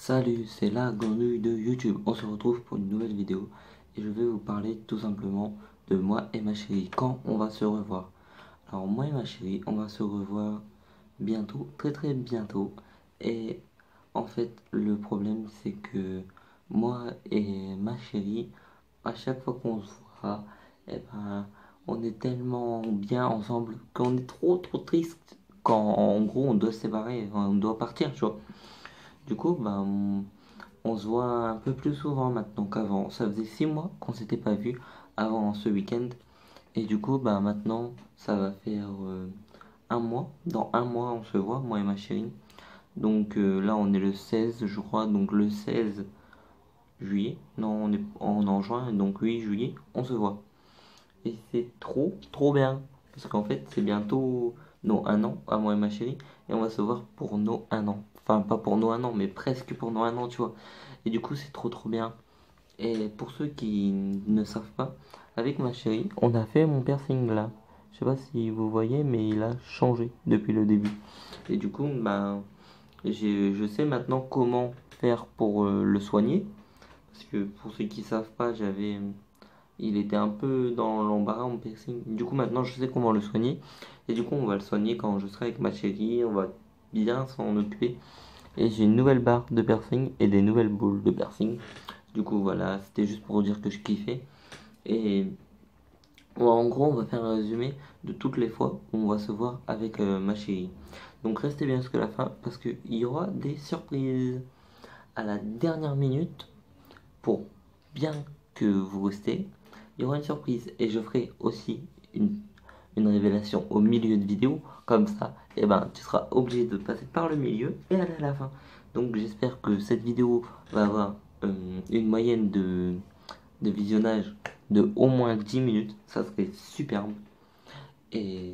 Salut, c'est la grenouille de YouTube. On se retrouve pour une nouvelle vidéo et je vais vous parler tout simplement de moi et ma chérie. Quand on va se revoir? Alors moi et ma chérie, on va se revoir bientôt, très très bientôt. Et en fait, le problème c'est que moi et ma chérie, à chaque fois qu'on se voit, eh ben, on est tellement bien ensemble qu'on est trop triste quand en gros on doit se séparer, on doit partir, tu vois. Du coup, on se voit un peu plus souvent maintenant qu'avant. Ça faisait 6 mois qu'on s'était pas vu avant ce week-end. Et du coup, maintenant, ça va faire un mois. Dans un mois, on se voit, moi et ma chérie. Donc là, on est le 16, je crois. Donc le 16 juillet. Non, on est en juin. Donc oui, juillet, on se voit. Et c'est trop bien. Parce qu'en fait, c'est bientôt nos un an, à moi et ma chérie. Et on va se voir pour nos un an. Enfin, pas pour nos un an, mais presque pour nos un an, tu vois. Et du coup, c'est trop bien. Et pour ceux qui ne savent pas, avec ma chérie, on a fait mon piercing là. Je sais pas si vous voyez, mais il a changé depuis le début. Et du coup, je sais maintenant comment faire pour le soigner. Parce que pour ceux qui savent pas, il était un peu dans l'embarras mon piercing. Du coup, maintenant, je sais comment le soigner. Et du coup, on va le soigner quand je serai avec ma chérie. On va bien s'en occuper. Et j'ai une nouvelle barre de piercing et des nouvelles boules de piercing. Du coup, voilà, c'était juste pour vous dire que je kiffais. Et en gros, on va faire un résumé de toutes les fois où on va se voir avec ma chérie. Donc, restez bien jusqu'à la fin parce qu'il y aura des surprises à la dernière minute pour bien que vous restez. Il y aura une surprise et je ferai aussi une, une révélation au milieu de vidéo. Comme ça, tu seras obligé de passer par le milieu et aller à la fin. Donc, j'espère que cette vidéo va avoir une moyenne de visionnage de au moins 10 minutes, ça serait superbe. Et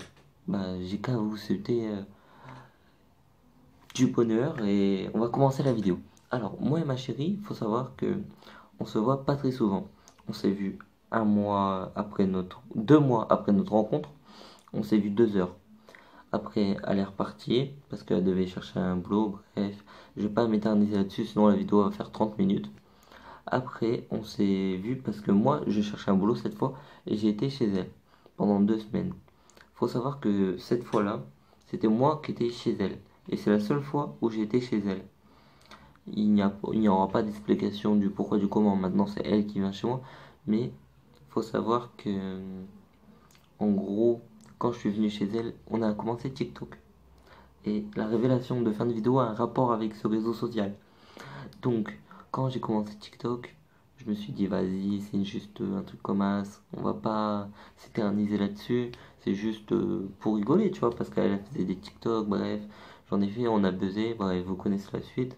j'ai qu'à vous souhaiter du bonheur et on va commencer la vidéo. Alors, moi et ma chérie, il faut savoir que on se voit pas très souvent. On s'est vu 2 mois après notre rencontre, on s'est vu 2 heures. Après, elle est repartie parce qu'elle devait chercher un boulot. Bref, je vais pas m'éterniser là-dessus, sinon la vidéo va faire 30 minutes. Après, on s'est vu parce que moi, je cherchais un boulot cette fois et j'ai été chez elle pendant 2 semaines. Faut savoir que cette fois-là, c'était moi qui étais chez elle. Et c'est la seule fois où j'ai été chez elle. Il n'y aura pas d'explication du pourquoi, du comment. Maintenant, c'est elle qui vient chez moi. Mais faut savoir que, en gros, quand je suis venu chez elle, on a commencé TikTok. Et la révélation de fin de vidéo a un rapport avec ce réseau social. Donc, quand j'ai commencé TikTok, je me suis dit, vas-y, c'est juste un truc comme as, on va pas s'éterniser là-dessus, c'est juste pour rigoler, tu vois, parce qu'elle faisait des TikTok, bref, j'en ai fait, on a buzzé, bref, vous connaissez la suite.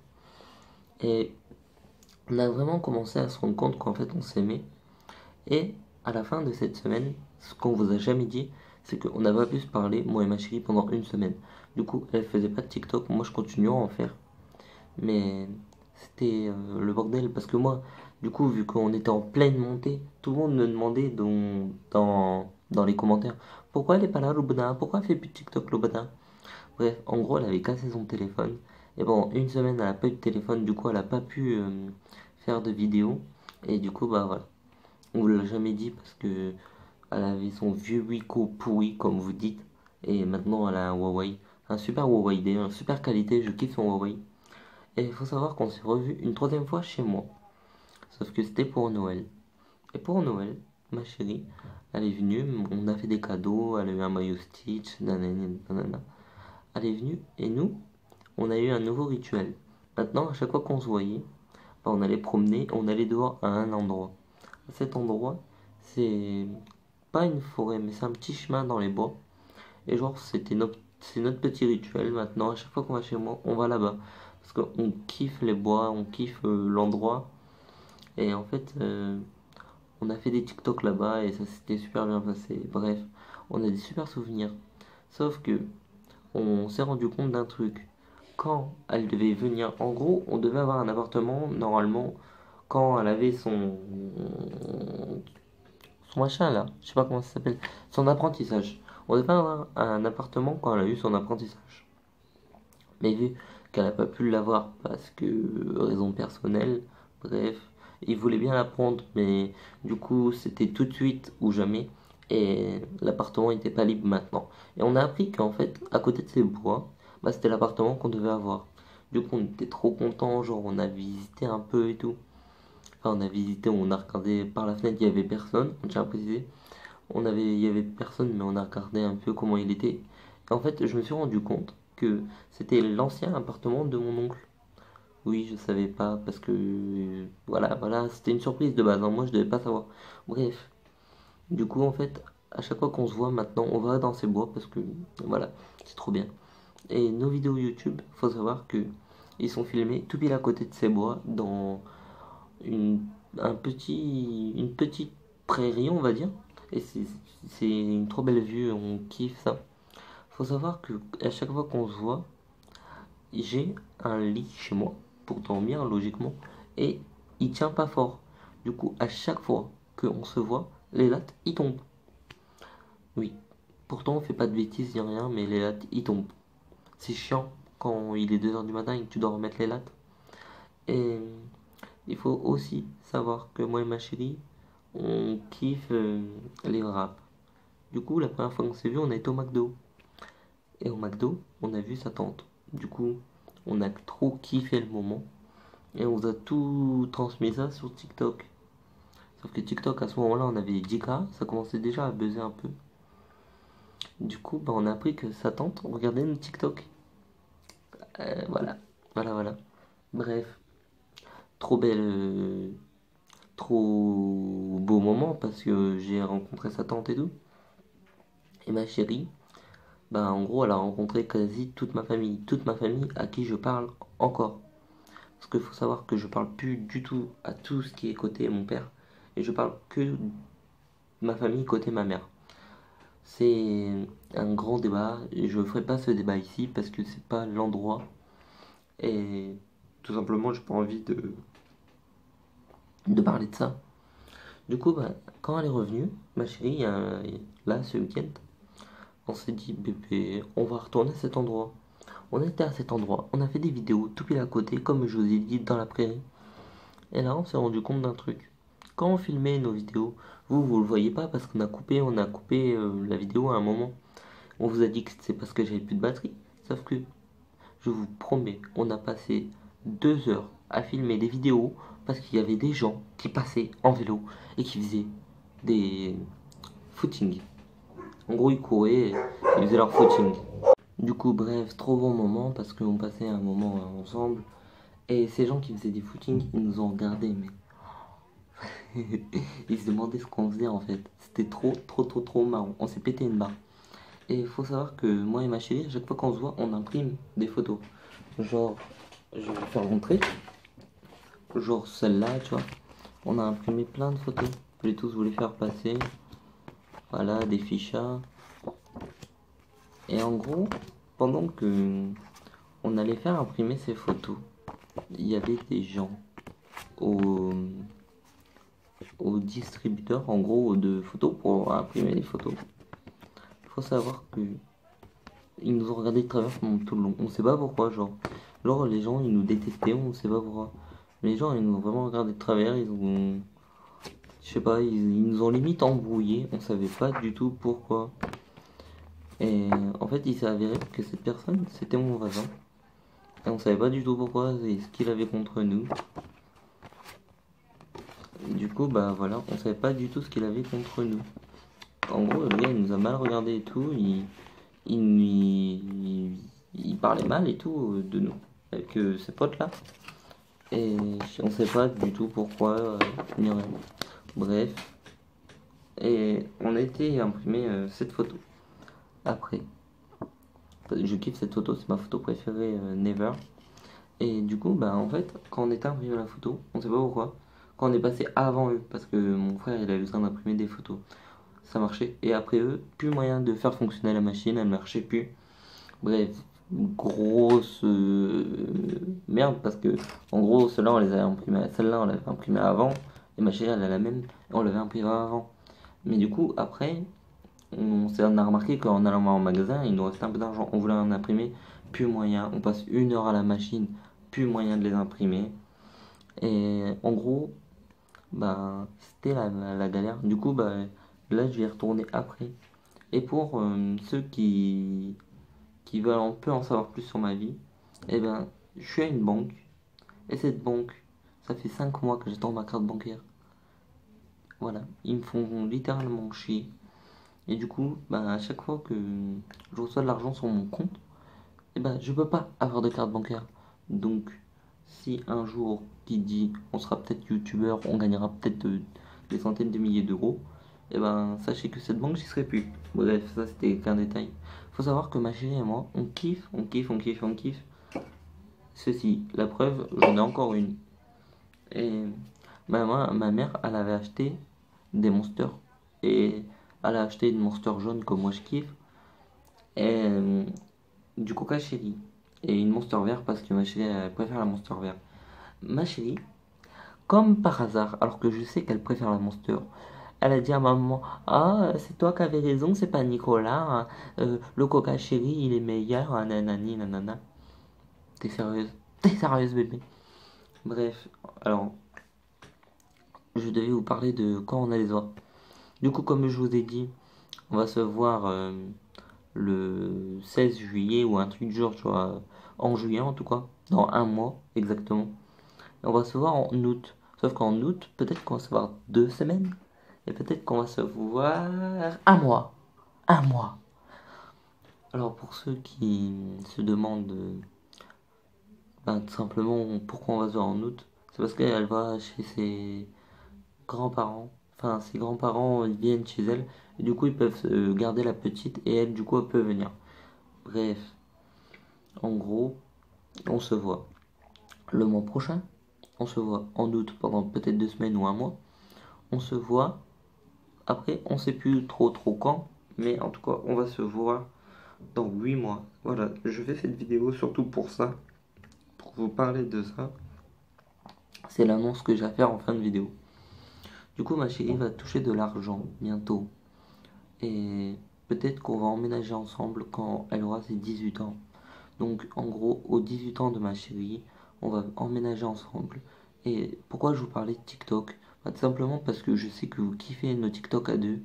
Et on a vraiment commencé à se rendre compte qu'en fait, on s'aimait. Et à la fin de cette semaine, ce qu'on vous a jamais dit, c'est qu'on n'a pas pu se parler, moi et ma chérie, pendant une semaine. Du coup, elle faisait pas de TikTok, moi je continue à en faire. Mais c'était le bordel parce que moi, du coup, vu qu'on était en pleine montée, tout le monde me demandait dans les commentaires pourquoi elle est pas là, Loubna? Pourquoi elle fait plus de TikTok, Loubna? Bref, en gros, elle avait cassé son téléphone. Et bon, une semaine, elle a pas eu de téléphone, du coup, elle a pas pu faire de vidéo. Et du coup, voilà. On vous l'a jamais dit parce que elle avait son vieux Wiko pourri, comme vous dites. Et maintenant, elle a un Huawei. Un super Huawei, d'ailleurs, super qualité, je kiffe son Huawei. Et il faut savoir qu'on s'est revu une troisième fois chez moi. Sauf que c'était pour Noël. Et pour Noël, ma chérie, elle est venue, on a fait des cadeaux, elle a eu un maillot Stitch, nanana, nanana. Elle est venue et nous, on a eu un nouveau rituel. Maintenant, à chaque fois qu'on se voyait, on allait promener, on allait dehors à un endroit. Cet endroit, c'est pas une forêt, mais c'est un petit chemin dans les bois. Et genre, c'est notre petit rituel maintenant. À chaque fois qu'on va chez moi, on va là-bas. Parce qu'on kiffe les bois, on kiffe l'endroit. Et en fait, on a fait des TikTok là-bas et ça s'était super bien passé. Bref, on a des super souvenirs. Sauf que on s'est rendu compte d'un truc. Quand elle devait venir, en gros, on devait avoir un appartement normalement quand elle avait son machin là, je sais pas comment ça s'appelle, son apprentissage. On devait avoir un appartement quand elle a eu son apprentissage. Mais vu qu'elle n'a pas pu l'avoir parce que raison personnelle. Bref, il voulait bien la prendre, mais du coup, c'était tout de suite ou jamais. Et l'appartement n'était pas libre maintenant. Et on a appris qu'en fait, à côté de ces bois, bah, c'était l'appartement qu'on devait avoir. Du coup, on était trop contents, genre on a visité un peu et tout. Enfin, on a visité, on a regardé par la fenêtre, il y avait personne, on tient à préciser. Il y avait personne, mais on a regardé un peu comment il était. Et en fait, je me suis rendu compte que c'était l'ancien appartement de mon oncle. Oui, je savais pas parce que voilà, c'était une surprise de base, hein. Moi, je devais pas savoir. Bref, du coup, en fait, à chaque fois qu'on se voit maintenant, on va dans ces bois parce que voilà, c'est trop bien. Et nos vidéos YouTube, faut savoir que ils sont filmés tout pile à côté de ces bois dans une, une petite prairie, on va dire. Et c'est une trop belle vue, on kiffe ça. Faut savoir que à chaque fois qu'on se voit, j'ai un lit chez moi pour dormir logiquement et il tient pas fort. Du coup, à chaque fois qu'on se voit, les lattes ils tombent. Oui, pourtant on fait pas de bêtises ni rien, mais les lattes ils tombent. C'est chiant quand il est 2 heures du matin et que tu dois remettre les lattes. Et il faut aussi savoir que moi et ma chérie, on kiffe les wraps. Du coup, la première fois qu'on s'est vu, on a été au McDo. Et au McDo, on a vu sa tante. Du coup, on a trop kiffé le moment. Et on vous a tout transmis ça sur TikTok. Sauf que TikTok, à ce moment-là, on avait 10K. Ça commençait déjà à buzzer un peu. Du coup, bah, on a appris que sa tante regardait nos TikTok. Voilà. Voilà. Bref. Trop belle. Trop beau moment parce que j'ai rencontré sa tante et tout. Et ma chérie, bah en gros, elle a rencontré quasi toute ma famille. Toute ma famille à qui je parle encore. Parce qu'il faut savoir que je parle plus du tout à tout ce qui est côté mon père. Et je parle que de ma famille côté ma mère. C'est un grand débat. Et je ne ferai pas ce débat ici parce que c'est pas l'endroit. Et tout simplement, j'ai pas envie de parler de ça. Du coup, bah, quand elle est revenue, ma chérie, là, ce week-end, on s'est dit, bébé, on va retourner à cet endroit. On était à cet endroit, on a fait des vidéos tout pile à côté, comme je vous ai dit, dans la prairie. Et là, on s'est rendu compte d'un truc. Quand on filmait nos vidéos, vous le voyez pas parce on a coupé la vidéo à un moment. On vous a dit que c'est parce que j'avais plus de batterie. Sauf que, je vous promets, on a passé 2 heures à filmer des vidéos parce qu'il y avait des gens qui passaient en vélo et qui faisaient des footings. En gros, ils couraient, ils faisaient leur footing. Du coup, bref, trop bon moment parce qu'on passait un moment ensemble. Et ces gens qui faisaient des footings, ils nous ont regardés, mais ils se demandaient ce qu'on faisait en fait. C'était trop marrant. On s'est pété une barre. Et il faut savoir que moi et ma chérie, à chaque fois qu'on se voit, on imprime des photos. Genre, je vais vous faire montrer. Genre celle-là, tu vois. On a imprimé plein de photos. Je vais tous vous les faire passer. Voilà, des fichards. Et en gros, pendant que on allait faire imprimer ces photos, il y avait des gens au, au distributeur, en gros, de photos pour imprimer les photos. Il faut savoir que ils nous ont regardé de travers pendant tout le long. On sait pas pourquoi, genre les gens ils nous détestaient, on sait pas pourquoi. Mais les gens ils nous ont vraiment regardé de travers, je sais pas, ils nous ont limite embrouillés, on savait pas du tout pourquoi. Et en fait, il s'est avéré que cette personne, c'était mon voisin. Et on savait pas du tout pourquoi et ce qu'il avait contre nous. Et du coup, bah voilà, on savait pas du tout ce qu'il avait contre nous. En gros, le gars, il nous a mal regardé et tout. Il parlait mal et tout de nous, avec ses potes là. Et on sait pas du tout pourquoi, ni rien. Bref. Et on a été imprimer cette photo. Après. Je kiffe cette photo, c'est ma photo préférée, never. Et du coup, bah en fait, quand on était imprimé la photo, on sait pas pourquoi, quand on est passé avant eux, parce que mon frère il avait besoin d'imprimer des photos, ça marchait. Et après eux, plus moyen de faire fonctionner la machine, elle marchait plus. Bref, grosse merde parce que en gros, celle-là on les avait imprimés, celle-là on l'avait imprimée avant, et ma chérie elle a la même, et on l'avait imprimée avant. Mais du coup, après, on a remarqué qu'en allant en magasin, il nous restait un peu d'argent. On voulait en imprimer plus moyen, on passe 1 heure à la machine, plus moyen de les imprimer. Et en gros, bah, c'était la galère. Du coup, bah, là, je vais y retourner après. Et pour ceux qui veulent un peu en savoir plus sur ma vie, eh ben, je suis à une banque. Et cette banque, ça fait 5 mois que j'attends ma carte bancaire. Voilà, ils me font littéralement chier. Et du coup, bah, à chaque fois que je reçois de l'argent sur mon compte, eh ben, je peux pas avoir de carte bancaire. Donc, si un jour qui dit on sera peut-être youtubeur, on gagnera peut-être des centaines de milliers d'euros, eh ben, sachez que cette banque, j'y serai plus. Bref, ça c'était qu'un détail. Faut savoir que ma chérie et moi, on kiffe, on kiffe, on kiffe, on kiffe. Ceci, la preuve, j'en ai encore une. Et ma mère, elle avait acheté des monsters. Et elle a acheté une monster jaune comme moi je kiffe. Et du coca chéri. Et une monster vert parce que ma chérie elle préfère la monster vert. Ma chérie, comme par hasard, alors que je sais qu'elle préfère la monster, elle a dit à maman: Ah, c'est toi qui avais raison, c'est pas Nicolas, hein. Le coca chéri il est meilleur, hein, nanani, nanana. T'es sérieuse? T'es sérieuse, bébé? Bref, alors, je devais vous parler de quand on allait se voir. Du coup, comme je vous ai dit, on va se voir le 16 juillet ou un truc du genre, tu vois, en juillet en tout cas, dans un mois exactement. Et on va se voir en août. Sauf qu'en août, peut-être qu'on va se voir 2 semaines. Et peut-être qu'on va se voir un mois. Un mois. Alors pour ceux qui se demandent ben, tout simplement pourquoi on va se voir en août, c'est parce qu'elle va chez ses grands-parents. Enfin, ses grands-parents ils viennent chez elle. Et du coup, ils peuvent garder la petite. Et elle, du coup, elle peut venir. Bref, en gros, on se voit le mois prochain. On se voit en août pendant peut-être 2 semaines ou un mois. On se voit après, on sait plus trop quand. Mais en tout cas, on va se voir dans 8 mois. Voilà, je fais cette vidéo surtout pour ça. Pour vous parler de ça. C'est l'annonce que j'ai à faire en fin de vidéo. Du coup, ma chérie va toucher de l'argent bientôt. Et peut-être qu'on va emménager ensemble quand elle aura ses 18 ans. Donc en gros, aux 18 ans de ma chérie, on va emménager ensemble. Et pourquoi je vous parlais de TikTok? Bah, tout simplement parce que je sais que vous kiffez nos TikTok à deux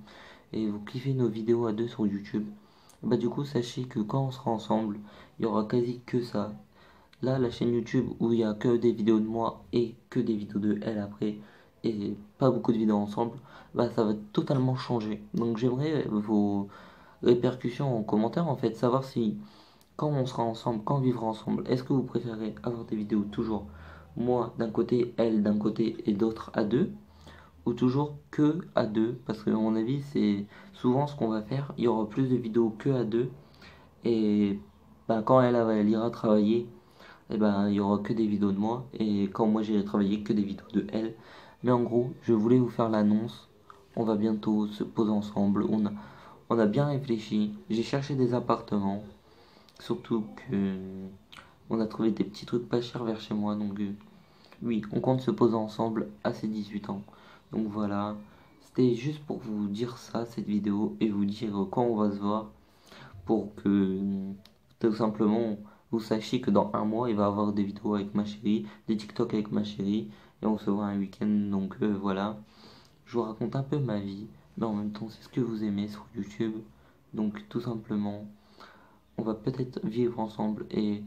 et vous kiffez nos vidéos à deux sur YouTube. Bah du coup, sachez que quand on sera ensemble, il y aura quasi que ça. Là, la chaîne YouTube où il y a que des vidéos de moi et que des vidéos de elle après et pas beaucoup de vidéos ensemble, bah ça va totalement changer. Donc j'aimerais vos répercussions en commentaire en fait, savoir si quand on sera ensemble, quand on vivra ensemble, est-ce que vous préférez avoir des vidéos toujours moi d'un côté, elle d'un côté et d'autres à deux, ou toujours que à deux, parce que à mon avis c'est souvent ce qu'on va faire, il y aura plus de vidéos que à deux, et ben, quand elle ira travailler, et ben, il y aura que des vidéos de moi, et quand moi j'irai travailler, que des vidéos de elle. Mais en gros, je voulais vous faire l'annonce, on va bientôt se poser ensemble, on a bien réfléchi, j'ai cherché des appartements, surtout que on a trouvé des petits trucs pas chers vers chez moi, donc oui, on compte se poser ensemble à ses 18 ans. Donc voilà, c'était juste pour vous dire ça, cette vidéo, et vous dire quand on va se voir, pour que tout simplement vous sachiez que dans un mois, il va y avoir des vidéos avec ma chérie, des TikTok avec ma chérie, et on se voit un week-end. Donc voilà, je vous raconte un peu ma vie, mais en même temps, c'est ce que vous aimez sur YouTube. Donc tout simplement, on va peut-être vivre ensemble et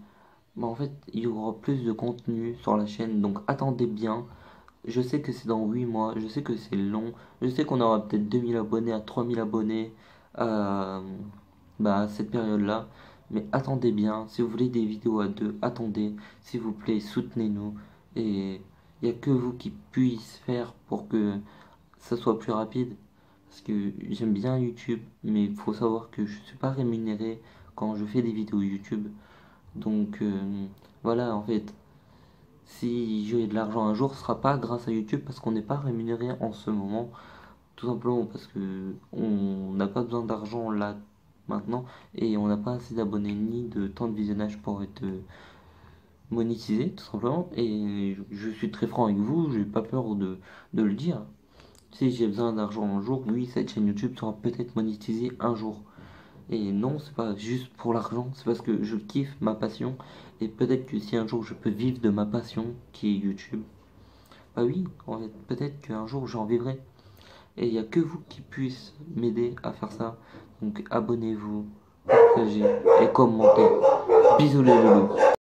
bah, en fait, il y aura plus de contenu sur la chaîne, donc attendez bien. Je sais que c'est dans 8 mois, je sais que c'est long, je sais qu'on aura peut-être 2000 abonnés à 3000 abonnés à cette période-là, mais attendez bien. Si vous voulez des vidéos à deux, attendez, s'il vous plaît, soutenez-nous. Et il n'y a que vous qui puissiez faire pour que ça soit plus rapide. Parce que j'aime bien YouTube, mais il faut savoir que je ne suis pas rémunéré quand je fais des vidéos YouTube. Donc voilà, en fait, si j'ai de l'argent un jour, ce sera pas grâce à YouTube parce qu'on n'est pas rémunéré en ce moment. Tout simplement parce que on n'a pas besoin d'argent là maintenant et on n'a pas assez d'abonnés ni de temps de visionnage pour être monétisé tout simplement. Et je suis très franc avec vous, j'ai pas peur de le dire. Si j'ai besoin d'argent un jour, oui, cette chaîne YouTube sera peut-être monétisée un jour. Et non, c'est pas juste pour l'argent, c'est parce que je kiffe ma passion. Et peut-être que si un jour je peux vivre de ma passion, qui est YouTube, bah oui, en fait, peut-être qu'un jour j'en vivrai. Et il n'y a que vous qui puissiez m'aider à faire ça. Donc abonnez-vous, partagez et commentez. Bisous les loulous.